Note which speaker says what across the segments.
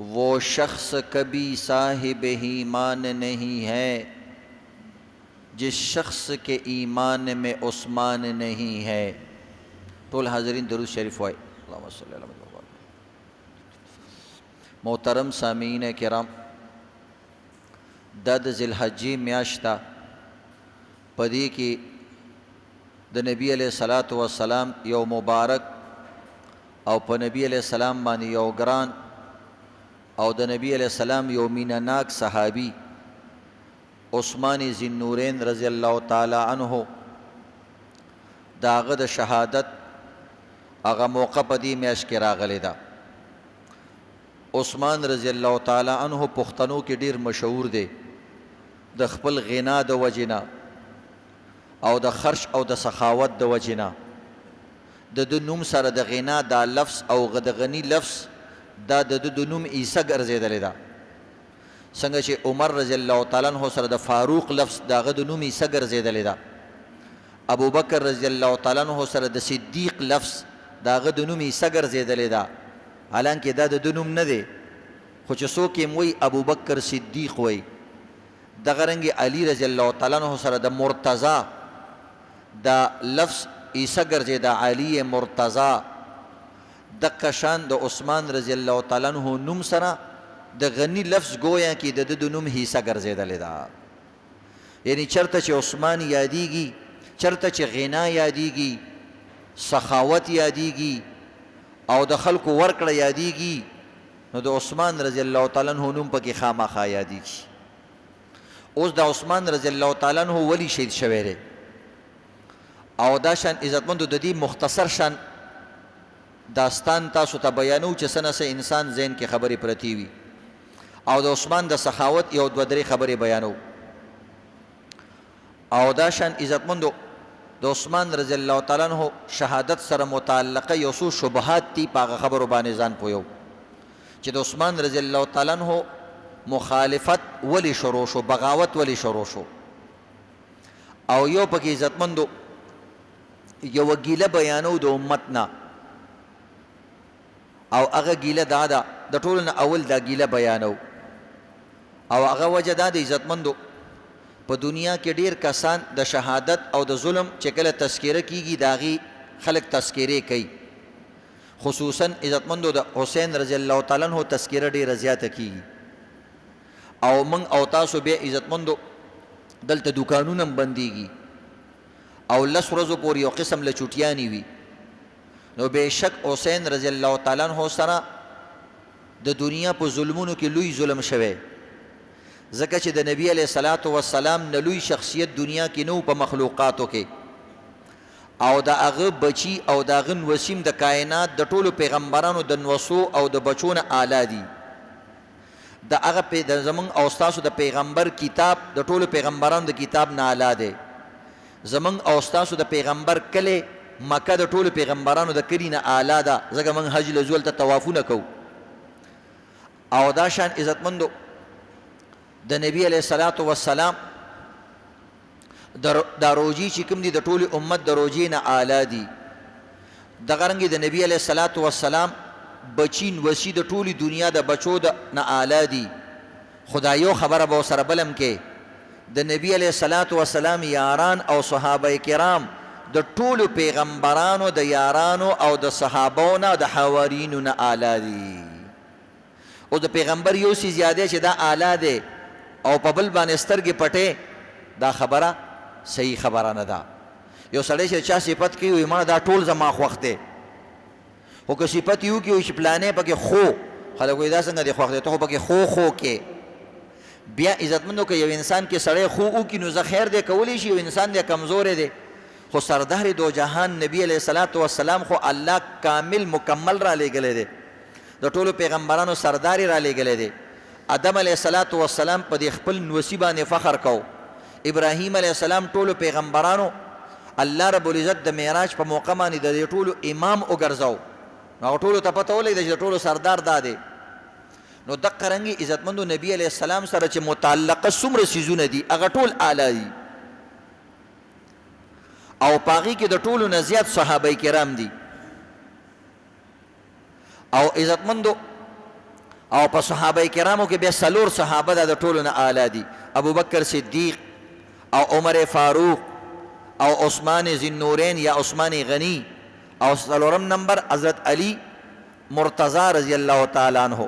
Speaker 1: वो शख्स कभी साहिब ईमान नहीं है जिस शख्स के ईमान में उस्मान नहीं है। टोल हाज़रीन दरूद शरीफ वाए। अल्लाहुम्मा सल्ली अला मुहम्मद। मोहतरम सामीन किराम, दद ज़िलहज्जी म्याश्ता पदी की द नबी अलैहिस्सलातु वस्सलाम यो मुबारक और प नबी अलैहिस्सलाम बानी यो ग्रान और द नबी अलैहिस्सलाम यो मीनानाक सहाबी उस्मानी ज़िन्नूरैन रज़ी अल्लाह ताला अन्हो दागद शहादत अगा मौका पदी मैश के रागले दा। उस्मान रज़ी अल्लाह ताला अन्हो पुख्तनों के डेर मशहूर दे द खपल ग़िना द वजिना और द खर्च और द सखावत द वजिना द नुम सर द ग़िना दा लफ्स और गदगनी लफ्स दा द नुम ईसा गर्जेदले दा। संगे चे उमर रज़ी अल्लाह ताला अन्हो सर द फारूक लफ्स दा द नुम ईसा गर्जेदले दा। अबू बकर रज़ी अल्लाह ताला अन्हो सर द सिद्दीक़ लफ्स दा द नुम ईसा गर्जेदले दा। हालांकि दा द नुम न दे खुच सो के वही अबू बकर सिद्दीक़ वही दगरंगे अली रज़ी अल्लाह ताला अन्हो सर द मुर्तज़ा दा लफ्स ईसा गर्जेदा अली मुर्तज़ा द कशान द उस्मान रज़ी अल्लाह ताला अन्हो नुम सरा द गनी लफ्स गोया कि द नुम हीसा गर्जेदले दा। यानी चरता चे उस्मान यादीगी, चरता चे ग़िना यादीगी, सखावत यादीगी और द खल्क वर्कड़ यादीगी नो द उस्मान रज़ी अल्लाह ताला अन्हो नुम पकी खामाखा यादीगी। उस दा उस्मान रज़ी अल्लाह ताला अन्हो वली शहीद शवेरे और दा शान इज़्ज़तमंद द दी मुख्तसर शान दास्तान तासु ता बयानू चे सना से इंसान ज़हन की खबरी प्रती हुई और द उस्मान द सखावत या द्वदरे खबरी बयानू और दा शान इज़्ज़तमंद द उस्मान रज़ी अल्लाह ताला अन्हो शहादत सर मुताल्लिक़ यसू शुबहात ती पागा खबर बाने जान पोयो चे द उस्मान रज़ी अल्लाह ताला अन्हो मुखालिफत वली शुरू शो, बगावत वली शुरू शो और यो पकी इज़्ज़तमंदो यो गीला बयानो द उम्मतना और अगर गीला दादा द टोल न अवल दा गीला बयानो और अगर वजह दा इज़्ज़तमंदो प दुनिया के ढेर कसान द शहादत और द जुल्म चकल तस्कीर कीगी दागी खलक तस्कीरे कई खुसूसन इज़्ज़तमंदो द हुसैन रज़ी अल्लाह ताला अन्हो तस्कीर ढेर ज़्यादा कीगी और मंग अवतासो बे इज़्ज़तमंदो दल त दुकानों बंदीगी और लस रोज़ों पूरी किस्म ल छुटियानी हुई नो बेशक हुसैन रज़ी अल्लाह ताला अन्हो सरा द दुनिया पर जुल्मों की लुई जुल्म शवे ज़का चे द नबी अलैहिस्सलातु वस्सलाम न लुई शख्सियत दुनिया की नो प मखलूक़ातों के और द अग बची और द अगन वसीम द कायनात द टोलो पैगम्बरानो द नवसो और द बचों आला दी द अग पे द ज़मंग औस्तासु द पैगम्बर किताब द टोलो पैगम्बरान द किताब ना आला दे ज़मंग औस्तासु द पैगम्बर कले मक्का द टोलो पैगम्बरान द करी ना आला दा ज़गा मंग हज लजुल त तवाफु न कऊ और दा शान इज़्ज़तमंदो द नबी अलैहिस्सलातु वस्सलाम द रोजी चिकम दी द टोली उम्मत द रोजी ना आला दी दगरंगी द नबी अलैहिस्सलातु वस्सलाम बचीन वसी द टोली दुनिया द बचो द ना आला दी खुदायो खबर अब सर बलम के द नबी अलैहिस्सलातु वस्सलाम यारान और सहाबा किराम द टोलु पैगम्बरानो द यारानो और द सहाबाओ ना द हवारीनो ना आला दी और द पैगम्बर यो सी ज़्यादा चे दा आला दे और पबल बानेस्तर के पटे दा खबरा सही खबरा न दा यो सड़े से चा सिपत की हुई मां दा टोल जमा वक्ते हो के सिपत यू की उस प्लाने पके खो खला कोई दा संग दे वक्ते तो पके खो के बिया इज़्ज़तमंदो के यो इंसान के सड़े खो की नुज़ खैर दे कवली शी इंसान दे कमज़ोर दे खो सरदार दो जहान नबी अलैहिस्सलातु वस्सलाम खो अल्लाह कामिल मुकम्मल रा ले गले दे द टोलो पैगम्बरानो सरदारी रा ले गले दे आदम अलैहिस्सलातु वस्सलाम पद खपल नसीबा ने फ़ख्र को इब्राहीम अलैहिस्सलाम टोलो पैगम्बरानो अल्लाह रब्बुल इज़्ज़त द मेराज पर मौका मानी द टोलो इमाम उगरजाओ ना टोलो तपतो ले द टोलो सरदार दादे नो दक्करंगी इज़्ज़तमंदो नबी अलैहिस्सलाम सर चे मुताल्लिक़ सुमर सीज़ुन दी अगर टोल आलाई और पागी के द टोलो नज़ियात सहाबाए किराम दी और इज़्ज़तमंदो او په صحابه کرامو کې بیا څلور صحابه د ټولو نه اعلی دي، ابو بکر صدیق او عمر فاروق او عثمان ذی النورین یا عثمان غنی، او څلورم نمبر حضرت علی مرتضی رضی اللہ تعالی عنہ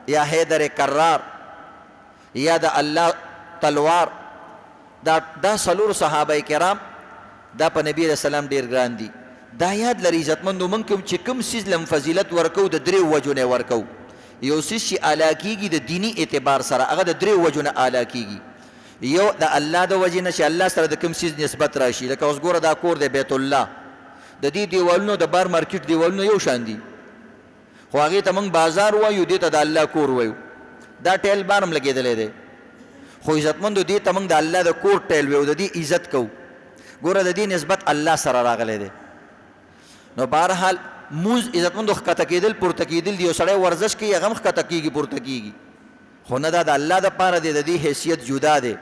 Speaker 1: یا حیدر کرار یا د الله تلوار. دا څلور صحابه کرام دا په نبی علیہ السلام ډیر ګران دي. دا یاد لري عزتمندو موږ کوم چې کوم څیز لم فضیلت ورکو د درې وجو نه ورکو. یو څیز چې اعلی کیږي د دینی اعتبار سره هغه د درې وجو نه اعلی کیږي. یو د الله د وجې نه چې الله سره د کوم څیز نسبت راشي، لکه اوس ګوره دا کور دی بیت الله، د دې دیوالونو د بار مارکیټ دیوالونو یو شان دي، خو هغې ته موږ بازار وایو، دې ته د الله کور وایو. دا ټیل بار هم لګېدلی دی، خو عزتمندو دې ته موږ د الله د کور ټیل وایو، د دې عزت کوو. ګوره د دې نسبت الله سره راغلی دی. نو بهرحال موز عزتمندو ښکته کېدل پورته کېدل دي، یو سړی ورزش کوي هغه هم ښکته کېږي پورته کېږي، خو نه دا د الله دپاره دی، د دې حیثیت جدا دی.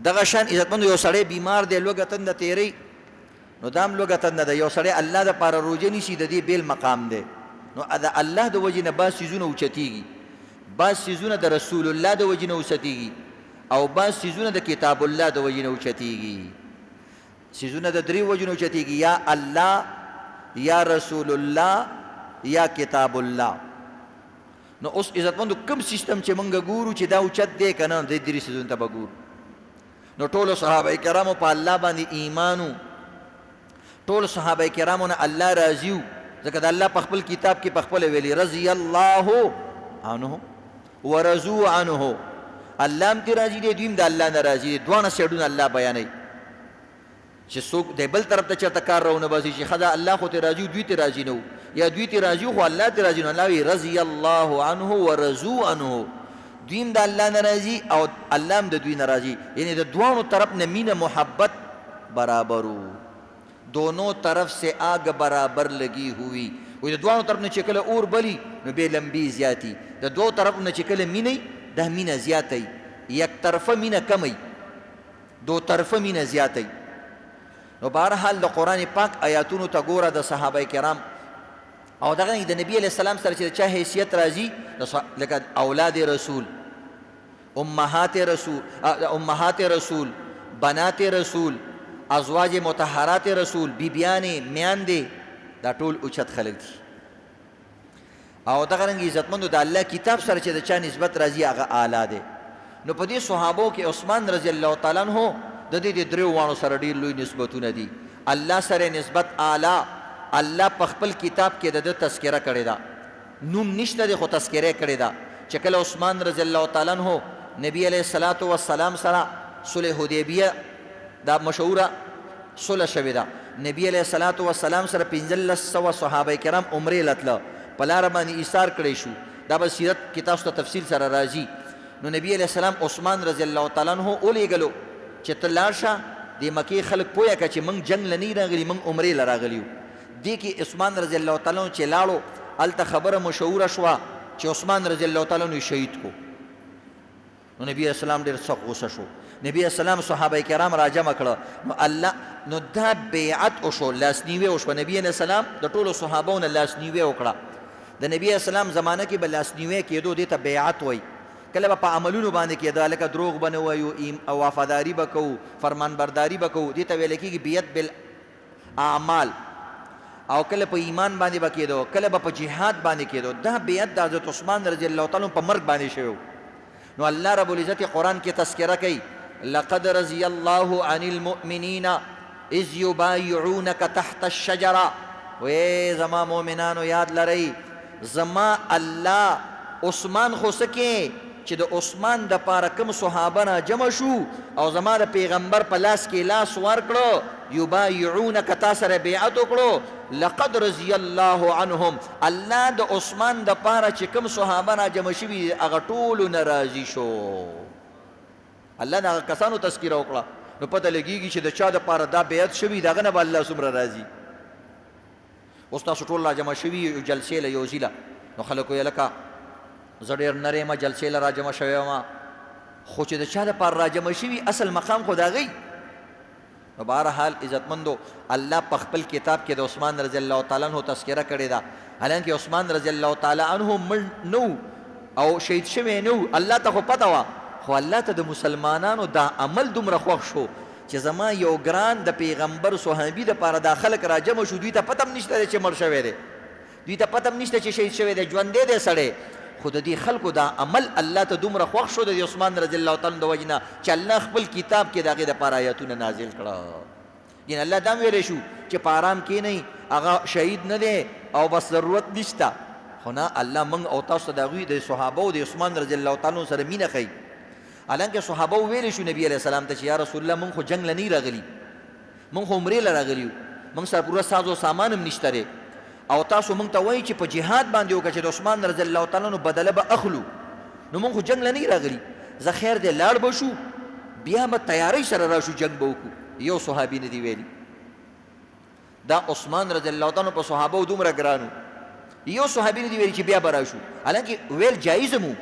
Speaker 1: دغه شان عزتمندو یو سړی بیمار دی، لوږه تنده تیری، نو دا هم لوږه تنده ده. یو سړی الله دپاره روژه نیسي، د دې بیل مقام دی. نو د الله د وجې نه بعض څیزونه اوچتېږي، بعض څیزونه د رسول الله د وجې نه اوچتېږي، او بعض څیزونه د کتاب الله د وجې نه اوچتېږي. څیزونه د درې وجو نه اوچتېږي، یا الله یا رسول الله یا کتاب الله. نو اوس عزتمندو کوم سیستم چې موږ ګورو چې دا اوچت دی که نه، د درې څیزونو ته به ګورو. نو ټولو صحابه کرامو په الله باندې ایمان و، ټولو صحابه کرامو نه الله راضي و، ځکه د الله په خپل کتاب کې په خپله ویلي رضی الله عنه ورضوا عنه، الله هم ترې راضي دی، دوی هم د الله نه راضي دي. دواړه سایډونه الله بیانوي چې څوک د بل طرف ته چېرته کار راونه باسي چې ښه ده الله خو ترې راضي و دوی ترې راضي نه و، یا دوی ترې راضي و خو الله ترې راضي نه و. الله وایي رضی الله عنه ورضوا عنه، دوی هم د الله نه راضي او الله هم د دوی نه راضي، یعنی د دواړو طرف نه مینه محبت برابر و. دونوں طرف سے آگ برابر لگی ہوئی، وایي د دواړو طرف نه چې کله اور بلی نو بې لمبې زیاتي، د دوو طرف نه چې کله مینه دا مینه زیاتی، یک طرفه مینه کمی، دو طرفه مینه زیاتی. نو بهرحال د قرآن پاک آیاتونو ته ګوره د صحابه کرام او دغه د نبی علیه السلام سره چې د چا حیثیت راځي، لکه اولاد رسول، امهات رسول، بنات رسول، ازواج مطهرات رسول، بیبیانې میاندې، دا ټول اوچت خلک دي. او دغه رنګ عزتمندو د الله کتاب سره چې د چا نسبت راځي هغه اعلی دی. نو په دې صحابو کې عثمان رضی الله تعالی عنہ د دې د دریو واړو سره ډېر لوی نسبتونه دي. الله سره نسبت اعلی، الله په خپل کتاب کې د ده تذکره کړې ده، نوم نشته دی خو تذکره کړې ده چې کله عثمان رضی الله تعالی عنہ نبی علیه الصلاة والسلام سره صلح حدیبیه دا مشهوره صلح شوې ده، نبی علیه الصلاة والسلام سره 1500 صحابه کرام عمرې لتله، په لاره باندې ایثار کړی شو. دا به سیرت کې تاسو ته تفصیل سره راځي. نو نبی علیه السلام عثمان رضی الله تعالی عنہ ولېږلو چې ته لاړ شه، د مکې خلک پوهه کړه چې موږ جنګ له نه راغلي، موږ عمرې له راغلي یو. دې کې عثمان رضی الله تعالی عنہ چې لاړو، هلته خبره مشهوره شوه چې عثمان رضی الله تعالی عنہ شهید کو. نو نبی علیه السلام ډېر سخت غوسه شو. نبی علیه السلام صحابه کرام راجمع کړه، نو دا بیعت وشو، لاسنیوی وشوه. نبی علیه السلام د ټولو صحابو نه لاسنیوی وکړه. د نبی علیه السلام زمانه کې به لاسنیوی کېدو دې ته بیعت وایي. کله به په عملونو باندې کېده، لکه دروغ به نه وایو، وفاداري به کوو، فرمانبرداري به کوو، دې ته ویل کېږي بیعت بالاعمال. او کله په ایمان باندې به کېدو، کله به په جهاد باندې کېدو. دا بیعت د حضرت عثمان رضی الله تعالی په مرګ باندې شوی. نو الله رب العزت قرآن کې تذکره کوي، لقد رضی الله عن المؤمنین اذ یبایعونک تحت الشجره. وی زما مؤمنانو یاد لرئ، زما الله عثمان خو سکې چې د عثمان د پاره کوم صحابه نه جمع شو او زما د پیغمبر په لاس کې لاس ورکړو، یبایعونک تا سره بیعت وکړو. لقد رضی الله عنهم، الله د عثمان د پاره چې کوم صحابه نه جمع شوي هغه ټولو نه راضي شو. الله د هغه کسانو تذکره وکړه، نو پته لګېږي چې د چا د پاره دا بیعت شوي د هغه نه به الله څومره راضي. اوس تاسو ټول را جمع شوي یو جلسې له یو ځي له، نو خلک ویل لکه زه ډېر نری یم جلسې له را جمع شوی یم، خو چې د چا دپاره را جمع شوي اصل مقام خو د هغوی. نو بهرحال عزتمندو الله په خپل کتاب کې د عثمان رضی الله تعالی عنہ تذکره کړې ده، حالانکه عثمان رضی الله تعالی عنہ مړ نه و، او شهید شوی نه و الله ته خو پته وه خو الله ته د مسلمانانو دا عمل دومره خوښ شو چې زما یو ګران د پیغمبر صحابي دپاره دا خلک راجمع شو دوی ته پته هم نشته دی چې مړ شوی دی دوی ته پته هم نشته چې شهید شوی دی ژوندی دی سړی خو د دې خلکو دا عمل الله ته دومره خوښ شو د عثمان رضی الله تعالی د وجې نه چې الله خپل کتاب کې د هغې دپاره آیتونه نازل کړه یعنې الله دا هم ویلی شو چې په آرام کښېنئ هغه شهید نه دی او بس ضرورت نشته خو نه الله موږ او تاسو ته د هغوی د صحابو د عثمان رضی الله تعالی سره مینه ښیي حالانکه صحابه ویلی شو نبی علیه السلام ته چې یا رسول الله موږ خو جنګ له نه راغلي موږ خو عمرې له راغلي یو موږ سره پوره ساز و سامان هم نشته دی او تاسو موږ ته وایي چې په جهاد باندې وکړه چې د عثمان رضی الله تعالی عنه بدله به اخلو نو موږ خو جنګ له نه راغلي زه خیر دی لاړ به شو بیا به تیارۍ سره راشو جنګ به وکړو یو صحابي نه دی ویلي دا عثمان رضی الله تعالی عنه په صحابو دومره ګرانو یو صحابي نه دی ویلي چې بیا به راشو حالانکه ویل جایز هم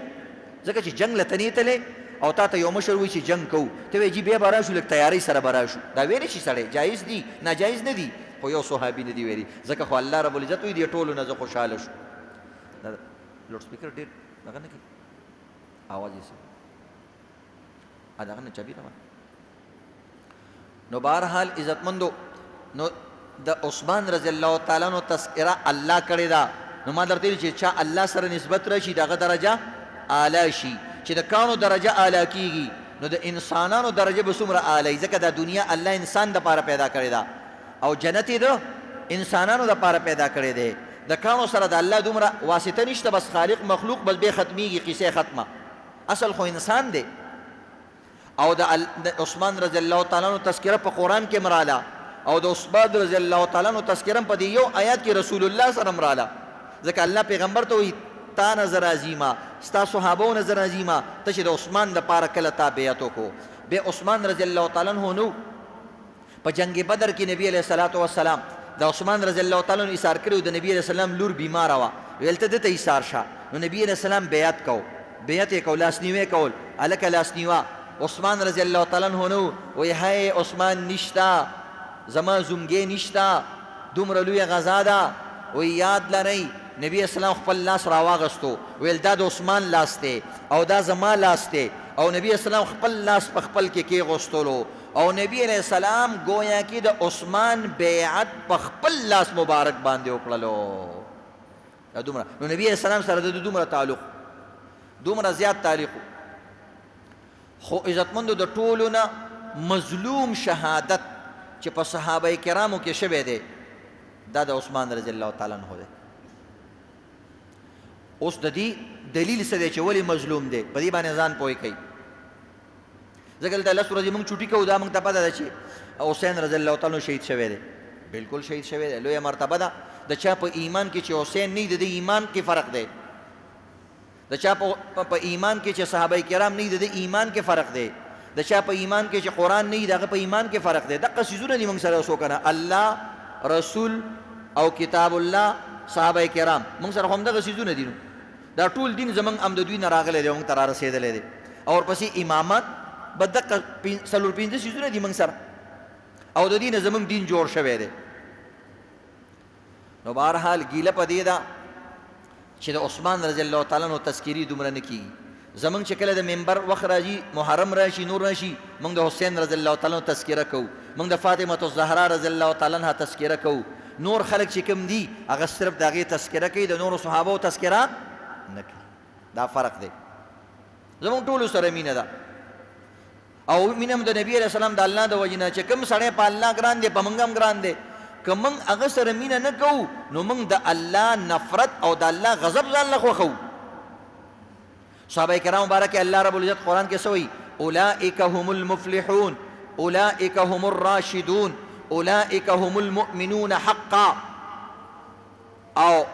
Speaker 1: ځکه چې جنګ له ته نه تللی او تا ته یو مشر وایي چې جنګ کوو ته وایي جي بیا به راشو لږ تیارۍ سره به راشو دا ویلی شي سړی جایز دي ناجایز نه دي خو یو صحابي نه دی ویلي ځکه خو الله رب العزت وایي دې ټولو نه زه خوشحاله شو دا لوډ سپیکر ډېر دغه نه کوي آواز یې دغه نه چابي روان نو بهرحال عزتمندو نو د عثمان رضی الله تعالی عنہ تذکره الله کړې ده نو ما درته ویلي چې چا الله سره نسبت راشي دغه درجه اعلی شي چې د کانو درجه اعلی کیږي نو د انسانانو درجه به څومره اعلی ځکه دا دنیا الله انسان دپاره پیدا کړې ده او جنت یې د انسانانو دپاره پیدا کړی دی د کانو سره د الله دومره واسطه نشته بس خالق مخلوق بس بیا ختمیږي قصه ختمه اصل خو انسان دی او د عثمان رضی الله تعالی عنہ تذکره په قرآن کې مراله او د عثمان رضی الله تعالی عنہ تذکره په دې یو آیات کې رسول الله سره مراله ځکه الله پیغمبر ته وایي تا نظر عظیمه ستا صحابو نظر عظیمه ته چې د عثمان دپاره کله تا بیعت وکړو بیا عثمان رضی الله تعالی عنہ نو په جنگ بدر کې نبی علیه الصلاة والسلام د عثمان رضی الله تعالی عنہ ایثار کړی د نبی علیه السلام لور بیماره وه ویل ته دته ایثار شه نو نبی علیه السلام بیعت کو بیعت یې کو لاسنیوی کول هلکه لاسنیوه عثمان رضی الله تعالی عنہ نو وایي هی عثمان نشته زما زمګې نشته دومره لویه غذا ده وایي یاد لرئ نبی اسلام خپل لاس راواغستو ویل دا د عثمان لاس دی او دا زما لاس دی او نبی اسلام خپل لاس په خپل کې کېغوستلو او نبی علیہ السلام گویا کې د عثمان بیعت په خپل لاس مبارک باندې وکړلو دومره نو نبی علیہ السلام سره د دومره تعلق دومره زیات تعلق خو عزتمندو د ټولو نه مظلوم شهادت چې په صحابه کرامو کې شوی دی دا د عثمان رضی الله تعالی عنہ دی اوس د دې دلیل څه دی چې ولې مظلوم دی په دې باندې ځان پوه کوي ځکه دلته لس ورځې موږ چوټي کوو دا موږ ته پته ده چې حسین رضی الله تعالی شهید شوی دی بالکل شهید شوی دی لویه مرتبه ده د چا په ایمان کې چې حسین نه د ایمان کې فرق دی د چا په ایمان کې چې صحابه کرام نه د ایمان کې فرق دی د چا په ایمان کې چې قرآن نه دغه په ایمان کې فرق دی دغه څیزونه دي موږ سره وسو کنه الله رسول او کتاب الله صحابه کرام موږ سره هم دغه څیزونه دي دا ټول دین زمونږ هم د دوی نه راغلی دی موږ ته را رسېدلی دی او ورپسې امامت به دقه څلور پنځه څیزونه دي موږ سره او د دې نه زمونږ دین جوړ شوی دی نو بهرحال ګیله په دې ده چې د عثمان رضی الله تعالی عنہ تذکیري دومره نه کېږي زمونږ چې کله د منبر وخت راځي محرم راشي نور راشي موږ د حسین رضی الله تعالی عنہ تذکره کوو موږ د فاطمه الزهرا رضی الله تعالی عنها تذکره کوو نور خلک چې کوم دي هغه صرف د هغې تذکره کوي د نورو صحابو تذکره نه کوي دا فرق دی زمونږ ټولو سره مینه ده او مینه هم د نبي علیه السلام د الله د وجې نه چې کوم سړی په الله ګران دی په موږ هم ګران دی که موږ هغه سره مینه نه کوو نو موږ د الله نفرت او د الله غضب ځان له خوښوو صحابه کرام مبارک الله رب العزت قرآن کې سوئی اولئک هم المفلحون اولئک هم الراشدون اولئک هم المؤمنون حقا او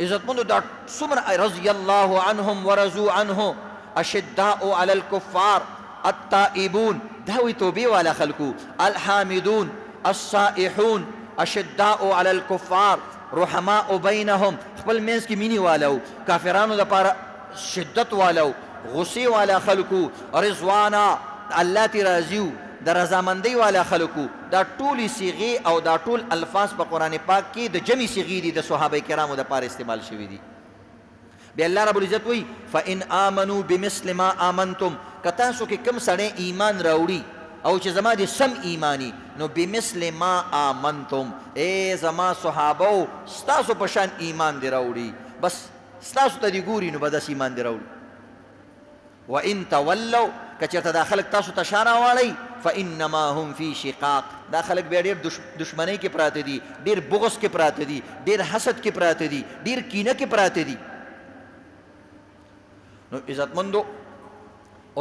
Speaker 1: عزتمندو دا څومره رضی الله عنهم ورضوا عنه اشداء علی الکفار التائبون دا وی توبې والا خلکو الحامدون الصائحون اشداء علی الکفار رحماء بینهم خپل منځ کې مینې والو کافرانو دپاره شدت والو غصې والا خلکو رضوانا الله تی راضیو د رضامندۍ والا خلکو دا ټولې صیغې او دا ټول الفاظ په قرآن پاک کې د جمع صیغې دي د صحابه کرامو دپاره استعمال شوي دي بیا الله رب العزت وی فإن آمنوا بمثل ما آمنتم که تاسو کې کم سړی ایمان راوړي او چې زما د سم ایمانی نو بمثل ما آمنتم ای زما صحابو ستاسو په شان ایمان دی راوړي بس ستاسو ته دی ګوري نو به داسې ایمان دی راوړي وإن تولوا که چېرته دا خلک تاسو ته شا راواړئ فإنما هم فی شقاق دا خلک بیا ډېر دشمنۍ کې پراته دي ډېر بغض کې پراته دي ډېر حسد کې پراته دي ډېر کینه کې پراته دي نو عزتمندو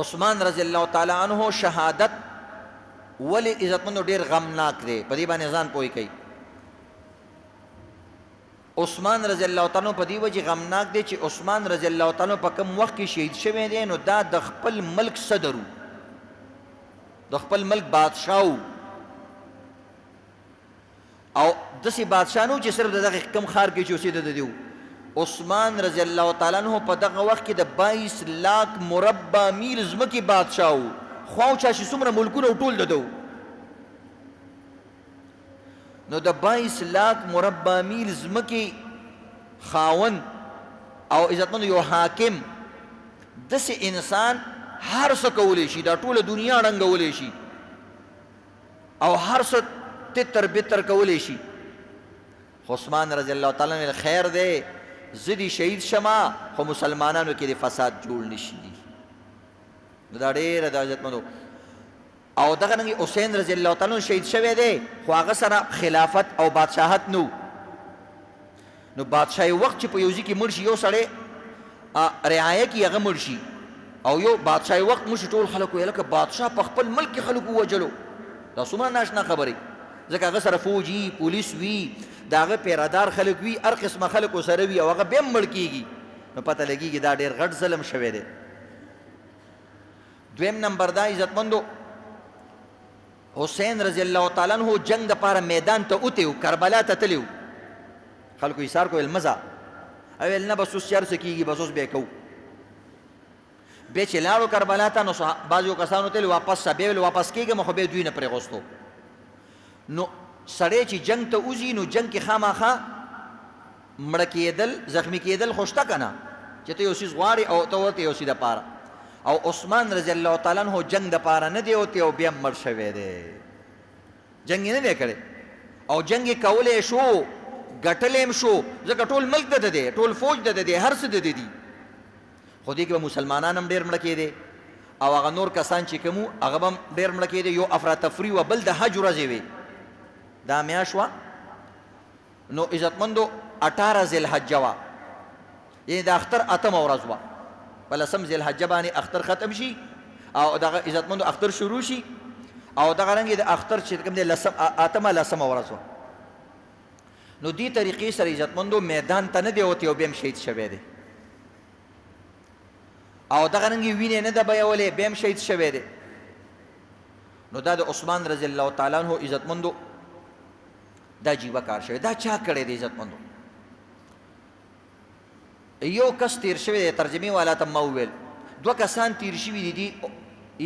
Speaker 1: عثمان رضی الله تعالی عنہ شهادت ولې عزتمندو ډېر غمناک دی په دې باندې ځان پوه کوي عثمان رضی الله تعالی عنہ په دې وجې غمناک دی چې عثمان رضی الله تعالی عنہ په کوم وخت کې شهید شوی دی نو دا د خپل ملک صدر د خپل ملک بادشاه او داسې بادشاه نه و چې صرف د دغه کم ښار کې چې اوسېده د دی عثمان رضی الله تعالی عنہ په دغه وخت کې د 22 لاک مربع میل ځمکې بادشاه و خواو چا چې څومره ملکونه ټول د ده نو د 22 لاک مربع میل ځمکې خاون او عزتمند یو حاکم داسې انسان هر څه کولی شي دا ټوله دنیا ړنګولی شي او هر څه تتر بتر کولی شي خو عثمان رضی الله تعالی عنہ خیر دی زه دې شهید شمه خو مسلمانانو کې د فساد جوړ نشي نو دا ډېره د عزتمندو او دغه رنګې حسین رضی الله تعالی عنہ شهید شوی دی خو هغه سره خلافت او بادشاهت نو بادشاهي وخت چې په یو ځای کې مړ شي یو سړی رعایه کې هغه مړ شي او یو بادشاهي وخت مړ شي ټول خلک ویل لکه بادشاه په خپل ملک کې خلکو ووجلو دا څومره ناشنا خبرې ځکه هغه سره فوج وي پولیس وي د هغه پیرادار خلک وي هر قسمه خلکو سره وي او هغه بیا هم مړ کېږي نو پته لګېږي دا ډېر غټ ظلم شوی دی دویم نمبر دا عزتمندو حسین رضی الله تعالی عنہ جنگ دپاره میدان ته اوتی و کربلا ته تللی و خلکو ایثار کو ویل مزه او ویل نه بس اوس چې هر څه کېږي بس اوس بیا کوو بیا چې لاړو کربلا ته نو بعضو کسانو ته واپس شه بیا ویل واپس کېږم خو بیا دوی نه پرېغوستو نو سړی چې جنگ ته وځي نو جنگ کې خامخا مړه کېدل زخمی کېدل خو شته که نه چې ته یو څیز غواړې او ته ورته یو څه دپاره او عثمان رضی الله تعالی عنہ جنگ دپاره نه دی وتی او بیا مړ شوی دی جنگ یې نه دی کړی او جنگ یې کولی شو ګټلی هم شو ځکه ټول ملک د ده دی ټول فوج د ده دی هر څه د ده دي خو دې کې به مسلمانان هم ډېر مړه کېدی او هغه نور کسان چې کوم وو هغه به هم ډېر مړه کېدی یو افراتفري وه بل د حج ورځې وې دا میاشت وه نو عزتمندو 18 ذیالحجه وه یعنې د اختر 8مه ورځ وه په 10 ذیالحجه باندې اختر ختم شي او دغه عزتمندو اختر شروع شي او دغه رنګې د اختر چې کوم دی 8مه ورځ وه نو دې طریقې سره عزتمندو میدان ته نه دی وتی او بیا هم شهید شوی دی او دغه رنګې وینې نه ده بیولې بیا هم شهید شوی دی نو دا د عثمان رضی الله تعالی عنہ عزتمندو دا جیوه کار شوی دا چا کړی دی عزتمندو یو کس تیر شوی دی ترجمې والا ته ما وویل 2 کسان تیر شوي دي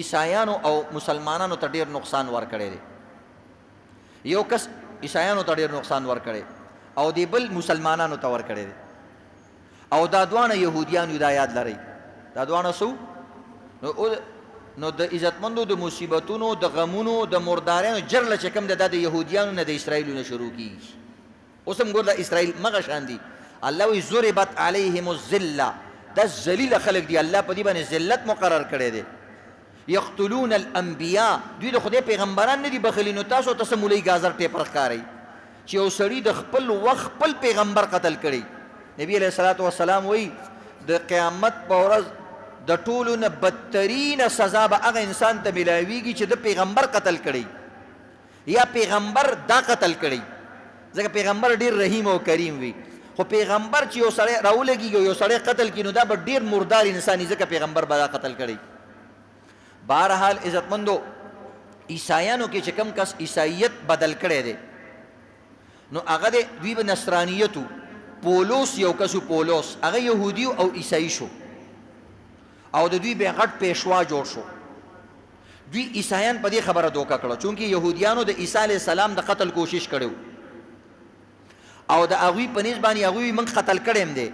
Speaker 1: عیسایانو او مسلمانانو ته ډېر نقصان ورکړی دی یو کس عیسایانو ته ډېر نقصان ورکړی او دی بل مسلمانانو ته ورکړی دی او دا دواړه یهودیان دا یاد لرئ دا دواړه څه نو د عزتمندو د مصیبتونو د غمونو د مرداریانو جرله چې کوم دی دا د یهودیانو نه د اسرائیلو نه شروع کېږي اوس هم ګور د اسرائیل مغه شان دي الله وی ضربت علیهم الذله دا ذلیله خلک دي الله په دې باندې ذلت مقرر کړی دی یقتلون الانبیاء دوی د خدای پیغمبران نه دي بخلي نو تاسو ته څه مولوي ګازر ټیپر ښکارئ چې یو سړي د خپل وخت خپل پیغمبر قتل کړی نبی علیه الصلاة والسلام وی د قیامت په ورځ د ټولو نه بدترینه سزا به هغه انسان ته میلاویږي چې د پیغمبر قتل کړی یا پیغمبر دا قتل کړی ځکه پیغمبر ډېر رحیم او کریم وي خو پیغمبر چې یو سړی راولګېږي یو سړی قتل کړي نو دا به ډېر مردار انساني ځکه پیغمبر به دا قتل کړی بهرحال عزتمندو عیسایانو کې چې کم کس عیسایت بدل کړی دی نو هغه د دوی به نصرانیت و پولوس یو کس و پولوس هغه یهودي او عیسایي شو او د دوی به غټ پیشوا جوړ شو دوی عیسایان په دې خبره دوکه کړه چونکې یهودیانو د عیسی علیه السلام د قتل کوشش کړی او د هغوی په نیز باندې هغوی موږ قتل کړی هم دی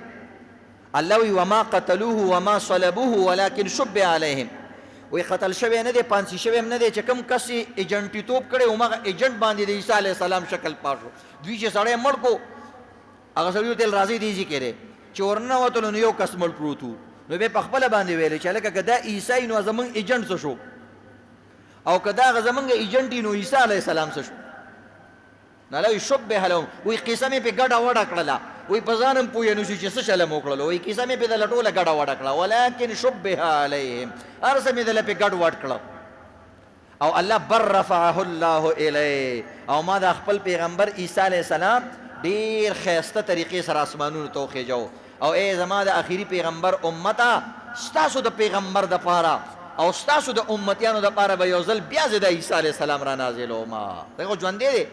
Speaker 1: الله وی وما قتلوه وما صلبوه ولكن شبه عليهم وی قتل شوی نه دی پانسی شوی نه دی چې کوم کس ایجنټی توپ کړي هماغه ایجنټ باندې د عیسی علیه السلام شکل پاشو دوی چې سړی مړ کو هغه سړي ورته راځي دی ذکر چې ورننوتلو نو یو کس مړ پروت و نو بیا په خپله باندې ویلې چې هلکه که دا عیسی نو زمونږ ایجنټ څه شو او که دا هغه زمونږ ایجنټ نو عیسی علیه السلام څه شو نو الله وایي شبه لهم وایي قصه مې پې ګډه وډه کړله وایي په ځان هم پوه نه شو چې څه چله مو کړلو وایي کیسه مې پې دله ټوله ګډه وډه کړه ولکن شبه علیهم هر څه مې دله پې ګډ وډ کړه او الله بر رفعه الله الیه او ما د خپل پیغمبر عیسی علیه السلام ډېر ښایسته طریقې سره اسمانونو ته وخېجو او ای زما د اخري پیغمبر امته ستاسو د پیغمبر دپاره او ستاسو د امتیانو دپاره به یو ځل بیا زه د عیسی علیه السلام را نازلوما دغه ژوندی دی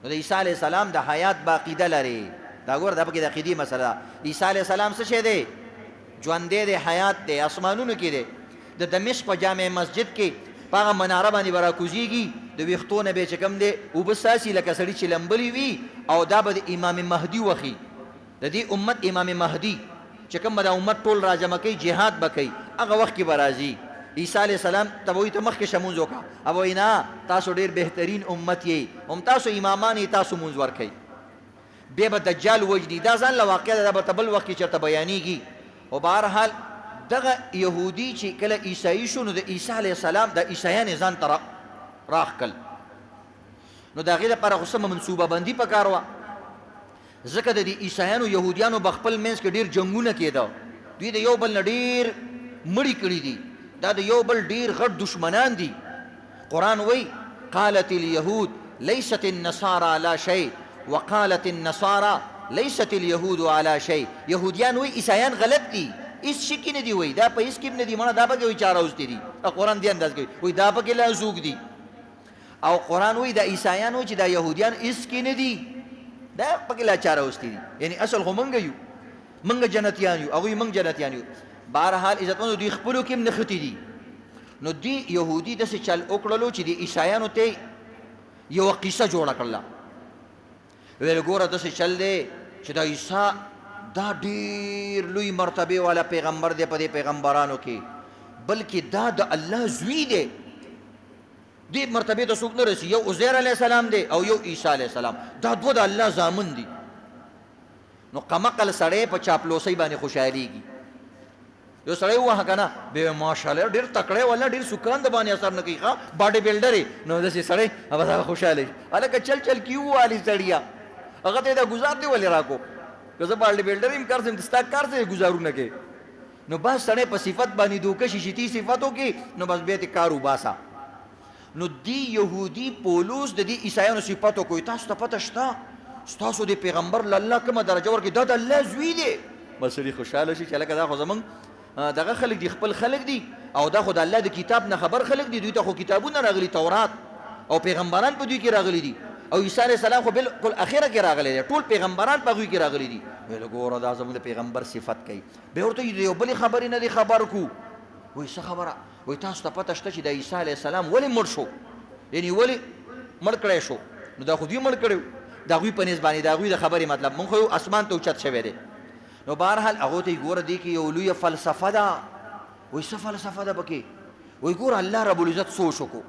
Speaker 1: نو د عیسی علیه السلام د حیات به عقیده لري دا ګوره دا پکې د عقیدې مسله ده عیسی علیه السلام څه شی دی ژوندی دی حیات دی اسمانونو کې دی د دمشق په جامع مسجد کې په هغه مناره باندې به راکوزېږي د ویښتو نه به یې چې کوم دی اوبه ستاسي لکه سړي چې لمبلي وي او دا به د امام مهدي وخي د دې امت امام مهدي چې کوم به دا امت ټول راجمع کوي جهاد به کوي هغه وخت کې به راځي عیسی علیه السلام ته به وایي ته مخکې شه مونځ وکړه هغه وایي نه تاسو ډېر بهترین امت یې هم تاسو امامان یې تاسو مونځ ورکوئ بیا به دجال وجدي دا ځان له واقع ده دا به ته بل وخت کې چېرته بیانېږي او بهرحال دغه یهودي چې کله عیسایي شو نو د عیسی علیه السلام د عیسایان یې ځان ته راښکل نو د هغې دپاره خو سمه منصوبه بندي پکار وه ځکه د دې عیسایانو یهودیانو به خپل منځ کې ډېر جنګونه کېده دوی د یو بل نه ډېر مړي کړي دي دا د یو بل ډېر غټ دشمنان دي قرآن وایي قالت اليهود ليست النصارى على شيء وقالت النصارى ليست اليهود على شيء یهودیان وایي عیسایان غلط دي هیڅ شي کې نه دي وایي دا په هیڅ کې هم نه دي مړه دا پکې وایي چاره اوستی دي قرآن دې انداز کوي وایي دا پکې لازوک دي او قرآن وایي دا عیسایان وایي چې دا یهودیان هیڅ کې نه دي دا پکې لا چاره اوستی دي یعنی اصل خو موږ یو موږ جنتیان یو هغوی موږ جنتیان یو بهرحال عزتمندو دوی خپلو کې هم نښتي دي نو دوی یهودي داسې چل وکړلو چې د عیسایانو ته یوه قصه جوړه کړله ویل ګوره داسې چل دی چې دا عیسی دا ډېر لوی مرتبې والا پیغمبر دی په دې پیغمبرانو کې بلکې دا د الله زوی دی دې مرتبې ته څوک نه رسي یو عزیر علیه السلام دی او یو عیسی علیه السلام دا دوه د الله زامن دي نو قمقل سړی په چاپلوسۍ باندې خوشحالېږي یو سړی ووهه که نه بیا ماشاءالله ډېر تکړی ولا ډېر سکان د باندې اثر نه کوي ښه باډي بلډر یې نو داسې سړی بس هغه خوشحاله شي هلکه چل چل کې ووالي سړیه هغه ته یې دا ګزار دی ولې راکو که زه باډي بلډر یم کار سم ستا کار څه ګزارونه کوې نو بس سړی په صفت باندې دوکه شي چې تی صفت وکړي نو بس بیا تې کار وباسه نو دی یهودي پولوس د دې عیسایانو صفت وکړي تاسو ته پته شته ستاسو د پیغمبر له الله کومه درجه ورکړي دا د الله زوی دی بس سړي خوشحاله شي چې هلکه دا خو زمونږ دغه خلک دي خپل خلک دي او دا خو د الله د کتاب نه خبر خلک دي دوی ته خو کتابونه راغلي تورات او پیغمبران په دوی کې راغلي دي او عیسی علیه السلام خو بالکل اخره کې راغلی دی ټول پیغمبران په هغوی کې راغلي دي ویل ګوره دا زموږ د پیغمبر صفت کوي بیا ورته د یو بلې خبرې نه دی خبر کو وایي څه خبره وایي تاسو ته پته شته چې د عیسی علیه السلام ولې مړ شو یعنې ولې مړ کړی شو نو دا خو دوی مړ کړی د هغوی په نیز باندې د هغوی د خبرې مطلب مونږ خو یو اسمان ته اوچت شوی دی نو بهرحال هغو ته یې ګوره دې کې یو لویه فلسفه ده وایي څه فلسفه ده پکې وایي ګوره الله رب العزت سوچ وکړو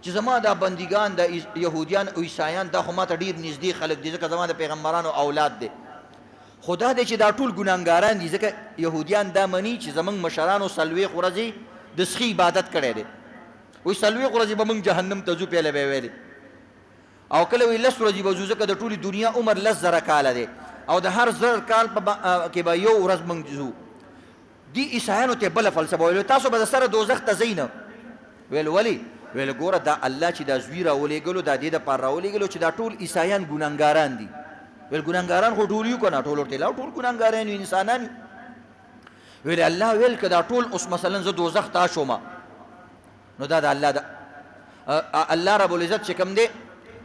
Speaker 1: چې زما دا بندګان د یهودیان او عیسایان دا خو ما ته ډېر نږدې خلک دي ځکه زما د پیغمبرانو اولاد دی خو دا دی چې دا ټول ګناهګاران دي ځکه یهودیان دا مني چې زموږ مشرانو څلوېښت ورځې د سخي عبادت کړی دی وایي څلوېښت ورځې به موږ جهنم ته ځو پیله به یې ویلې او کله وایي لس ورځې به ځو ځکه د ټولې دنیا عمر 10,000 کاله دی او د هر 1000 کال کې به یو ورځ موږ ځو دي عیسایانو ته بله فلسفه ویل تاسو به د سره دوزخ ته ځئ نه ویل ولې ویل ګوره دا الله چې دا زوی راولېږلو دا دې دپاره راولېږلو چې دا ټول عیسایان ګناهګاران دي ویل ګناهګاران خو ټول یو که نه ټول ورته ټول ګناهګاران یو انسانان یو ویل الله ویل که دا ټول اوس مثلا زه دوزخ ته شوم نو دا د الله د الله رب العزت چې کوم دی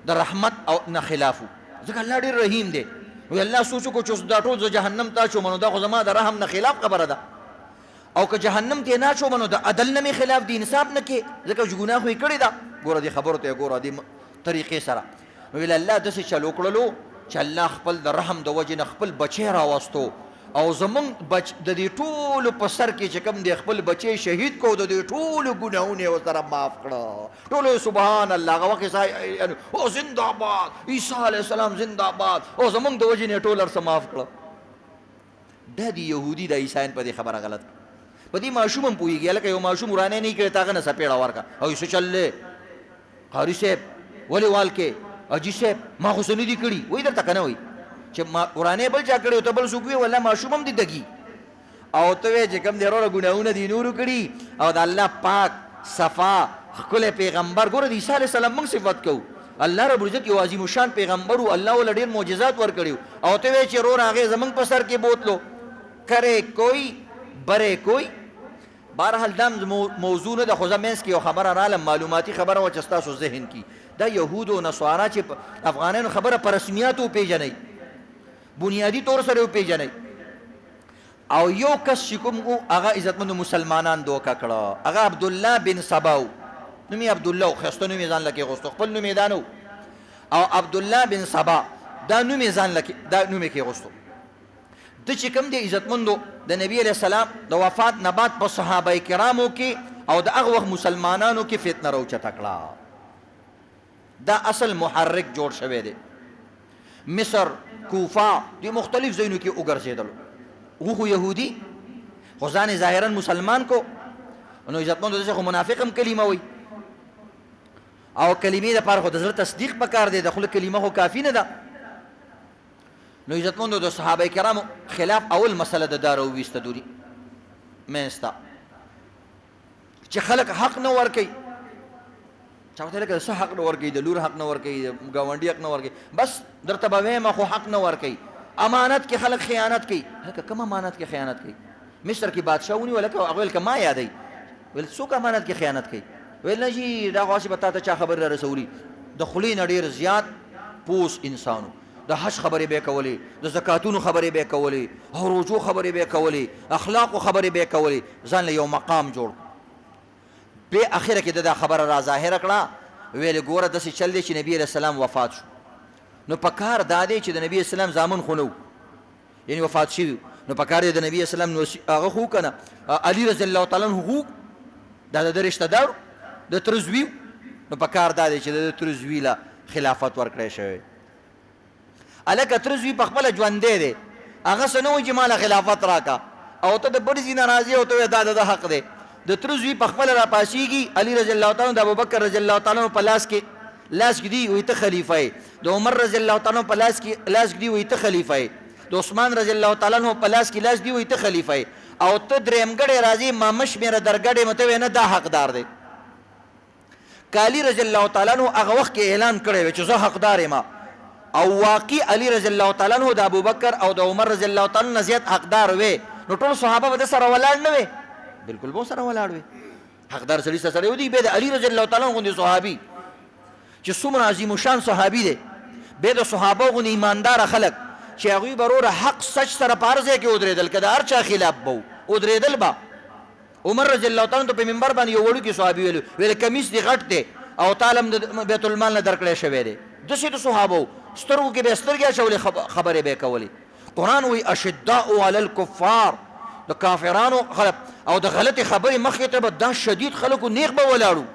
Speaker 1: د رحمت او نه خلافو ځکه الله ډېر رحیم دی وی الله سوچ وکړو چې دا ټول زه جهنم ته شوم نو دا خو زما د رحم نه خلاف خبره ده او که جهنم ته نه شوم نو د عدل نه مې خلاف دی انصاف نه کې ځکه چې ګناه خو یې کړې ده ګوره دې خبرو ته ګوره دې طریقې سره ویل الله داسې چل وکړلو چې الله خپل د رحم د وجې نه خپل بچی راوستو او زمونږ د دې ټولو په سر کې چې کوم دی خپل بچی شهید کو د دې ټولو ګناهونه یې ورسره معاف کړه ټولو سبحان الله هغه وخت او زنده باد عیسی علیه السلام زنده باد او زمونږ د وجې نه ټول ورسره معاف کړه دا د یهودي د عیسایان په دې خبره غلط په دې ماشوم هم پوهېږي هلکه یو ماشوم ورانه نه کړی تا هغه نه څپېړه ورکړه او څه چل دی قاري صاحب ولې وال کې حاجي صاحب ما خو څه نه دي کړي وایي درته که نه وایي چې ورانه بل چا کړی او ته بل څوک وي والله ماشوم هم دي دګي او ته وایې چې کوم دی وروره ګناهونه دي نورو کړي او د الله پاک صفا ښکلی پیغمبر ګوره د عیسی علیه السلام موږ صفت کوو الله رب العزت یو عظیم الشان پیغمبر و الله ول ډېر معجزات ورکړي او ته وایې چې وروره هغې زموږ په سر کې بوتلو کرے کوئی برے کوئی بهرحال دا موضوع نه ده خو زه منځ کې یو خبره رالم معلوماتي خبره وه چې ستاسو ذهن کې دا یهود و نصارا چې افغانانو خبره په رسمیاتو وپېژنئ بنیادي طور سره وپېژنئ او یو کس چې کوم و هغه عزتمندو مسلمانان دوکه کړه هغه عبدالله بن سبا و نوم یې عبدالله و ښایسته نوم یې ځان له کېغوستو خپل نوم یې دا نه و او عبدالله بن سبا دا نوم یې ځان له دا نوم یې کېغوستو د چې کوم دی عزتمندو د نبی علیه السلام د وفات نه بعد په صحابه کرامو کې او د هغه وخت مسلمانانو کې فتنه راوچته کړه دا اصل محرک جوړ شوی دی مصر کوفه دې مختلف ځایونو کې وګرځېدلو هغه خو یهودي خو ځان یې ظاهرا مسلمان کو نو عزتمندو داسې خو منافق هم کلمه وایي او کلمې دپاره خو د زړه تصدیق پکار دی د خوله کلمه خو کافي نه ده نو عزتمندو د صحابه کرامو خلاف اول مسله د دا راوویسته دوري منځ ته چې خلک حق نه ورکوي چا ورته لکه څه حق نه ورکوي د لور حق نه ورکوي د ګاونډي حق نه ورکوي بس درته به وایم خو حق نه ورکوي امانت کې خلک خیانت کوي هلکه کوم امانت کې خیانت کوي مصر کې بادشاه ونیو هلکه هغه ویل که ما یادوي ویل څوک امانت کې خیانت کوي ویل نه جي دا خو هسې به تا ته چا خبر را رسولي د خولې نه ډېر زیات پوس انسانو د حج خبرې به یې کولې د زکاتونو خبرې به یې کولې او روجو خبرې به یې کولې اخلاقو خبرې به یې کولې ځان له یو مقام جوړ بې اخره کې د دا خبره را ظاهره کړه ویلې ګوره داسې چل دی چې نبي علیه السلام وفات شو نو په کار دا دی چې د نبي اسلام زامن خو نه و یعنې وفات شوي نو په کار دی د نبي اسلام هغه خو که نه علي رضی الله تعالی عنه خو دا د ده رشته دار د تره زوی نو په کار دا دی چې د تره زوی له خلافت ورکړی شوی هلکه تره زوی په خپله ژوندی دی هغه څه نه وایي چې ما له خلافت راکړه او ته د بړ ځي نه راځې او ته وایې دا د ده حق دی د تره زوی په خپله راپاسېږي علي رضی الله تعالی د ابوبکر رضی الله تعالی په لاس کې دی وایي ته خلیفه یې د عمر رضی الله تعالی په لاس کې دی وایي ته خلیفه یې د عثمان رضی الله تعالی په لاس کې دی وایي ته خلیفه یې او ته درېیمګړی راځې مامه شمېره درګډې مته وایې نه دا حقدار دی که علي رضی الله تعالی عنه هغه وخت کې اعلان کړی وی چې زه حقدار یم او واقعي علي رضی الله تعالی عنه د ابوبکر او د عمر رضی الله تعالی نه زیات حقدار وی نو ټول صحابه به د سره ولاړ نه وی بالکل به سره ولاړ وی حقدار سړي سره ودی به د علي رضی الله تعالی عنه غوندې صحابي چې څومره عظیم الشان صحابي دی به د صحابه غوندې ایمانداره خلک چې هغوی به وروره حق سچ سره په هر ځای کې ودرېدل که د هر چا خلاف به ودرېدل به عمر رضی الله تعالی عنه په منبر باندې یو وړوکی صحابي ویل کمیس دې غټ دی او تعالی هم د بیت المال نه درکړی شوی دی داسې د صحابو سترګو کې به یې سترګې اچولې خبرې به یې کولې قرآن وایي اشداء علی الکفار د کافرانو خلک او د غلطې خبرې مخکې ته به دا شدید خلکو نیغ به ولاړو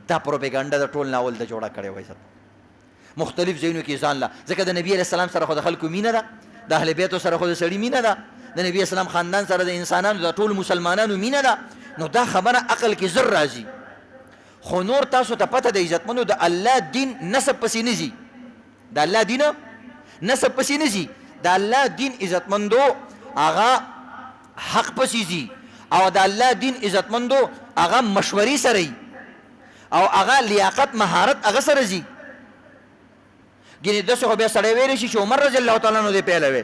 Speaker 1: دا پروپیګنډه د ټول ناول د جوړه کړې وای مختلف ځایونو کې ځان له ځکه د نبي علیه السلام سره خو د خلکو مینه ده د اهل بیتو سره خو د سړي مینه ده د نبي اسلام خاندان سره د انسانانو د ټول مسلمانانو مینه ده نو دا خبره عقل کې زر راځي خو نور تاسو ته پته د عزتمنو د الله دین نسب پسې نه ځي د الله دین نسب پسې نه ځي د الله دین عزتمندو هغه حق پسې ځي او د الله دین عزتمندو هغه مشورې سره وي او هغه لیاقت مهارت هغه سره ځي ګینې داسې خو بیا سړی ویلی شي چې عمر رضی الله تعالی عنه دی پیلوی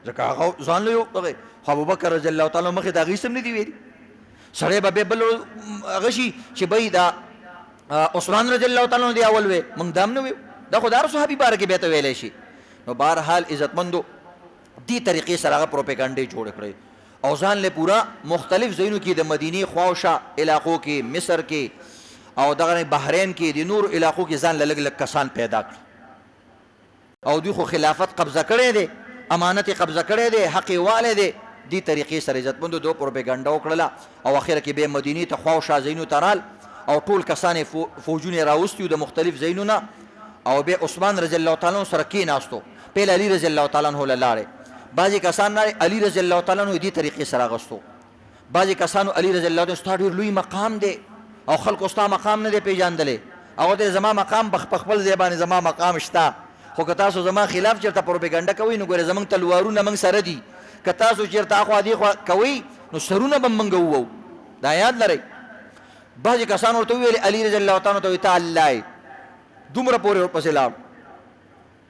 Speaker 1: ځکه هغه ځان له یو دغه خو ابوبکر رضی الله تعالی عنه مخې ته هغې سم نه دي ویلي سړی به بیا بل هغه شي چې بی دا عثمان رضی الله تعالی عنه دی اول وی موږ دا هم نه ویو دا خو د هر صحابي باره کې بیا ته ویلی شي نو بهرحال عزتمندو دې طریقې سره هغه پروپیګنډې جوړې کړې او ځان له پوره مختلف ځایونو کې د مدینې خواوشا علاقو کې مصر کې او دغه بحرین کې د نور علاقو کې ځان له لږ لږ کسان پیدا کړ او دوی خو خلافت قبضه کړی دی امانت قبضه کړی دی، حق یې والی دی. دې طریقې سره عزتمندو دو پروپیګنډه وکړله او اخره کې بیا مدینې ته خوا او شا ځایونو ته رال او ټول کسان یې فوجونه یې راوستي د مختلف ځایونو نه او بیا عثمان رضی الله تعالی عنه سره کېناستو. پیل علي رضی الله تعالی عنه له لاړې. بعضې کسان علي رضی الله تعالی عنه دې طریقې سره اغوستو. بعضې کسانو علي رضی الله عنه ستا ډېر لوی مقام دی او خلکو ستا مقام نه دی پېژندلی. هغه ته زما مقام په خپل ځای باندې زما مقام شته، خو که تاسو زما خلاف چېرته پروپیګنډه کوئ نو ګورئ زموږ تلوارونه موږ سره دي، که تاسو چېرته اخوا دېخوا کوئ نو سرونه به موږ ووو. دا یاد لرئ. بعضې کسان ورته وویل علي رضی الله تعالی عنه ته وایي ته الله یې، دومره پورې ورپسې لاړ.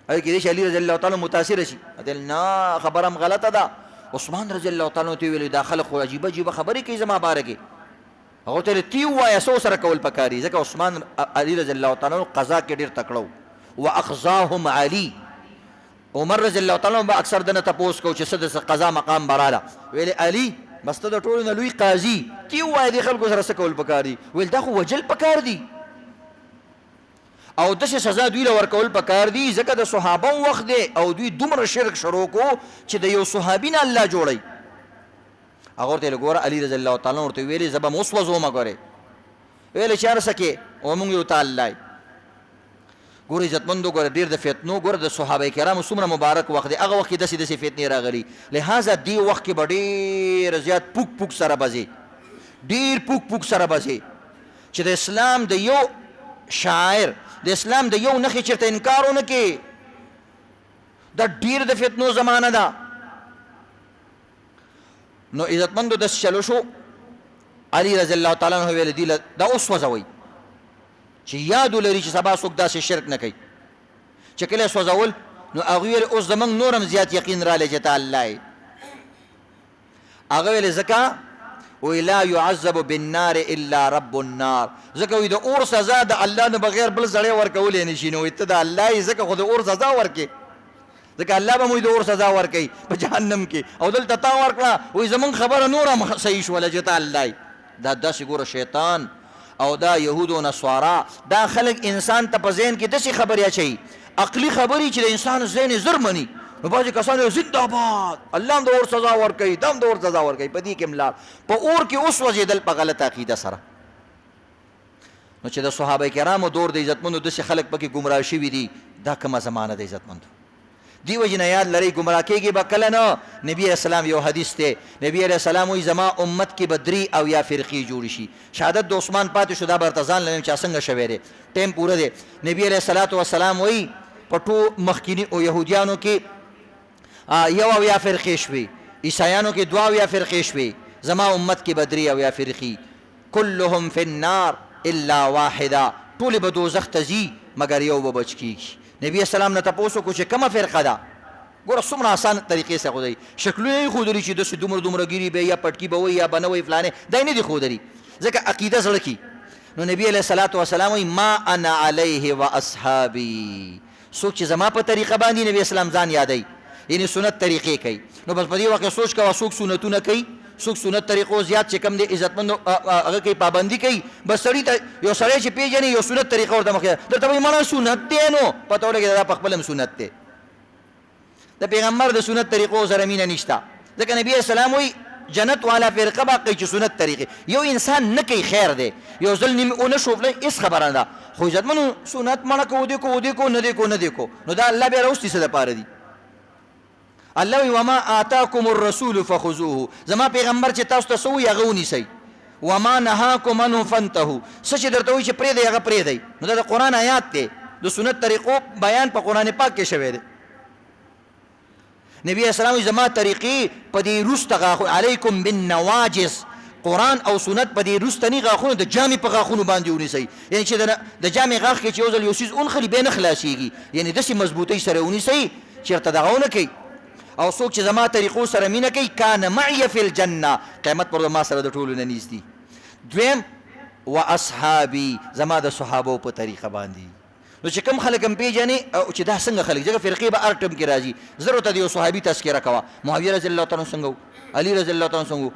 Speaker 1: هغې کېدای شي علي رضی الله تعالی متاثره شي. نه خبره هم غلطه ده. عثمان رضی الله تعالی عنه ته ویل دا خلک خو عجیبه عجیبه خبرې کوي زما باره کې. هغه ته تی ووایه څه ورسره کول پکار دي، ځکه عثمان علي رضی الله تعالی عنه قضا کې ډېر تکړه و. واخزاهم علي. عمر رضی الله تعالی عنه به اکثر دنه تپوس کو چې څه د قضا مقام براله، ویل علي بس ته د ټولو نه لوی قاضي، تی ووایه دې خلکو سره څه کول پکار دي. ویل دا خو وجل پکار دي او داسې سزا دوی له ورکول پکار دي، ځکه د صحابه وخت دی او دوی دومره شرک شروع کو چې د یو صحابي نه الله جوړی. هغه ورته ګوره علي رضی الله تعالی عنه ورته ویلې زه به م وسوځومه. ګورې ویلې چې هر څه کې او موږ یو ته الله یې. ګوره عزتمندو ګوره ډېر د فتنو ګوره د صحابه کرامو څومره مبارک وخت دی، هغه وخت کې داسې داسې فتنې راغلي. لہذا دې وخت کې به ډېر زیات پوک پوک سره بځې، ډېر پوک پوک سره بځې چې د اسلام د یو شاعر د اسلام د یو نښې چېرته انکار ونه کې. دا ډېر د فتنو زمانه ده. نو عزتمندو داسې چلو شو. علي رضی الله تعالی عنه ویل دي دا اوس وځوئ چې یاد ولري چې سبا څوک داسې شرک نه کوي. چې کله یې سوځول نو هغوی ویل اوس زموږ نور هم زیات یقین رالی چې ته الله یې. هغه ویل ځکه وی لا يعذب بالنار الا رب النار، ځکه وی د اور سزا د الله نه بغیر بل سړی ورکولی نه شي. نو ته د الله یې ځکه خو د اور سزا ورکې، ځکه الله به موږ د اور سزا ورکوي په جهنم کې او دلته تا ورکړه. وایي زمونږ خبره نور هم صحیح شوله چې ته الله یې. دا داسې ګوره شیطان او دا یهود و نصارا دا خلک انسان ته په ذهن کې داسې خبرې اچوي، عقلي خبرې چې د انسان ذهن یې زر مني. نو بعضې کسان یې زنده باد الله هم د اور سزا ورکوي، دا هم د اور سزا ورکوي. په دې کې هم لاړ په اور کې اوس وځېدل په غلطه عقیده سره. نو چې د صحابه کرامو دور د عزتمندو داسې خلک پکې ګمراه شوي دي، دا کومه زمانه د عزتمندو. دی وجې نه یاد لرئ ګمراه کېږي به کله نه. نبي علیه السلام یو حدیث دی، نبي علیه السلام وایي زما امت کې به 3 او یا فرقې جوړې شي. شهادت د عثمان پاتې شو، دا به درته ځان لرم چې څنګه شوی دی، ټایم پوره دی. نبي علیه الصلاة والسلام وایي په ټول مخکیني او یهودیانو کې 1 او یا فرقې شوې، عیسایانو کې 2 او یا فرقې شوې، زما امت کې به 3 او یا فرقې. كلهم في النار الا واحده، ټولې به دوزخ ته ځي مګر یو به بچ کېږي. نبی اسلام نه تپوس وکړو چې کومه فرقه ده. ګوره څومره آسان طریقې سره ښودلي، شکلونه یې ښودلي چې داسې دومره ګیري به یا پټکي به وایي یا به نه وایي فلانې، دا یې نه دي ښودلي ځکه عقیده زړه کې. نو نبی علیه الصلاة والسلام وایي ما انا علیه و اصحابي، څوک چې زما په طریقه باندې نبی اسلام ځان یادوي یعنی سنت طریقې کوي. نو بس په دې وخت کې سوچ کوه څوک سنتونه کوي، څوک سنت طریقو زیات چې کم دی عزتمندو هغه کوي پابندي کوي. بس سړي ته یو سړی چې پېژني یو سنت طریقه ورته مخکې درته وایي مړه سنت دی، نو پته ولګېده دا په خپله هم سنت دی. د پیغمبر د سنت طریقو سره مینه نشته، ځکه نبي اسلام وایي جنت والا فرقه به کوي چې سنت طریقې. یو انسان نه کوي خیر دی، یو ځل نیم ونه شوفلی هېڅ خبره نه ده، خو عزتمنو سنت مړه کو ودې کو ودې کو نه دی کو نه دی کو، نو دا الله بیا راوستي څه دپاره دي. الله وی وما آتاکم الرسول فخذوه، زما پیغمبر چې تاسو ته څه وایي هغه ونیسئ. وما نهاکم عنه فانتهوا، څه چې درته وایي چې پرېږدئ هغه پرېږدئ. نو دا د قرآن آیات دی، د سنت طریقو بیان په قرآن پاک کې شوی دی. نبی اسلام وایي زما طریقې په دې وروسته غاښو علیکم بالنواجس، قرآن او سنت په دې وروستني غاښونو د جامې په غاښونو باندې ونیسئ. یعنې چې د جامې غاښ کې چې یو ځل یو څیز ونخلي بیا نه خلاصېږي، یعنې داسې مضبوطۍ سره ونیسئ چېرته دغه ونه کوي. او څوک چې زما طریقو سره مینه کوي کان معی فی الجنه، قیامت پر ما سره د ټولو نه نږدې. دویم و اصحابي، زما د صحابو په طریقه باندې. نو چې کوم خلک هم پېژنې او چې دا څنګه خلک، ځکه فرقې به هر ټیم کې راځي. زه ورته د یو صحابي تذکره کوه، معاویه رضی الله تعالی عنه څنګه و، علي رضی الله تعالی عنه څنګه و.